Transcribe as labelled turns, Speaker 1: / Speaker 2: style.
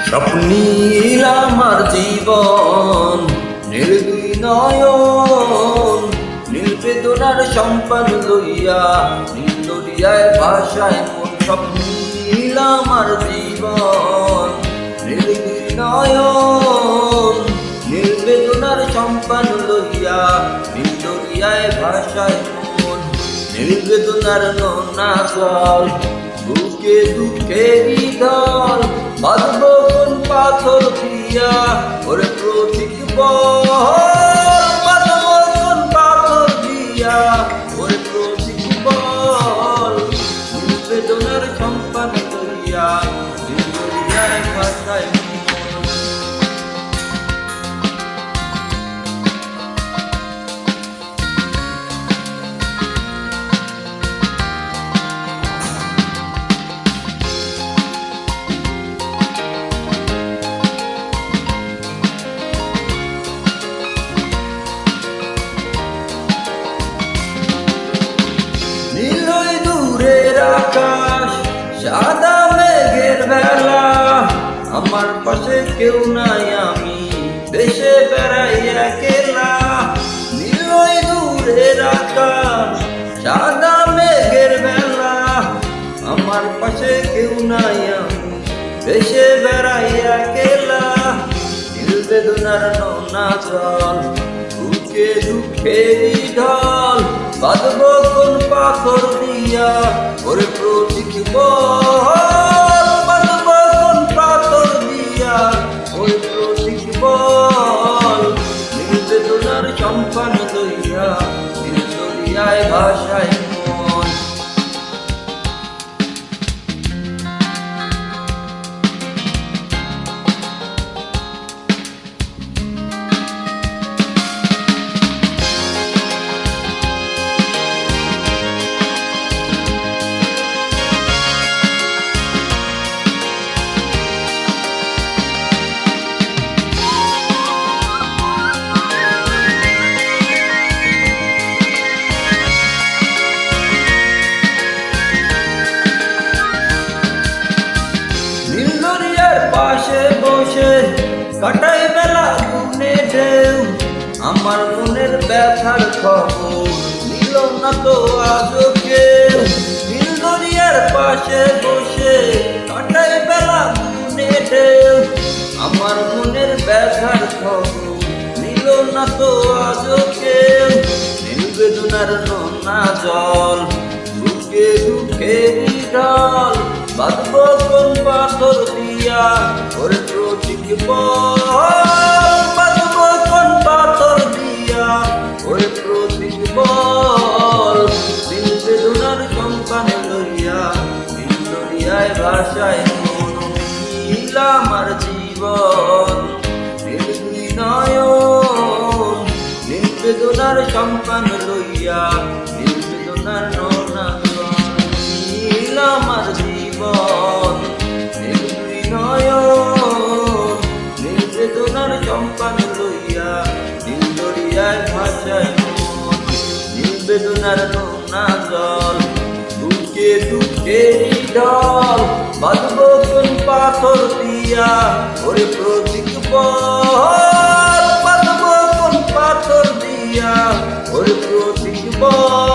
Speaker 1: স্বপ্নীল আমার জীবন, নির্দুই নয়ন, নীল বেদনার সম্পান লইয়া নীল দরিয়ায় ভাষায় মন। স্বপ্নীল আমার জীবন, নির্দুই নয়ন, নীল বেদনার সম্পান লইয়া নীল দরিয়ায় ভাষায় মন। নীল বেদনার নোনা জল, বুকে দুঃখেরই ঢল, বাঁধব কোন পাথর দিয়া ওরে প্রতীক বল, বাঁধব কোন পাথর দিয়া ওরে প্রতীক বল। নীল বেদনার সম্পান লইয়া নীল দরিয়ায় ভাষায় মন। আকাশ সাদা মেঘের বেলা, আমার পাশে কেউ নাই, আমি দেশে বেড়াই একলা। নীলই দূরের আকাশ সাদা মেঘের বেলা, আমার পাশে কেউ নাই, আমি দেশে বেড়াই একলা। নীল বেদনার নোনা জল, বুকে দুঃখেরই ঢল, বাঁধব কোন পাথর দিয়া ওরে প্রতীক বল, বাঁধব কোন পাথর দিয়া ওরে প্রতীক বল। নীল বেদনার সম্পান লইয়া নীল দরিয়ায় ভাষায় মন। পাশে বসে কাটাই বেলা গুনে ঢেউ, আমার মনের ব্যথার খবর নিল না তো আজও কেউ। নীল দরিয়ার পাশে বসে কাটাই বেলা গুনে ঢেউ, আমার মনের ব্যথার খবর নিল না তো আজও কেউ। নীল বেদনার নোনা জল, বুকে দুঃখেরই ঢল, বাঁধব কোন পাথর দিয়া ওরে প্রতীক বল, বাঁধব কোন পাথর দিয়া ওরে প্রতীক বল। নীল বেদনার সম্পান লইয়া নীল দরিয়ায় ভাষায় মন। নীল আমার জীবন, নির্দুই নয়ন, নীল বেদনার সম্পান লইয়া নীল বেদনার নোনা জল। নীল আমার জীবন, নির্দুই নয়ন, নীল বেদনার সম্পান লইয়া নীল দরিয়ায় ভাষায় মন। নীল বেদনার নোনা জল, বুকে দুঃখেরই ঢল, বাঁধব কোন পাথর দিয়া ওরে প্রতীক বল, বাঁধব কোন পাথর দিয়া ওরে প্রতীক বল।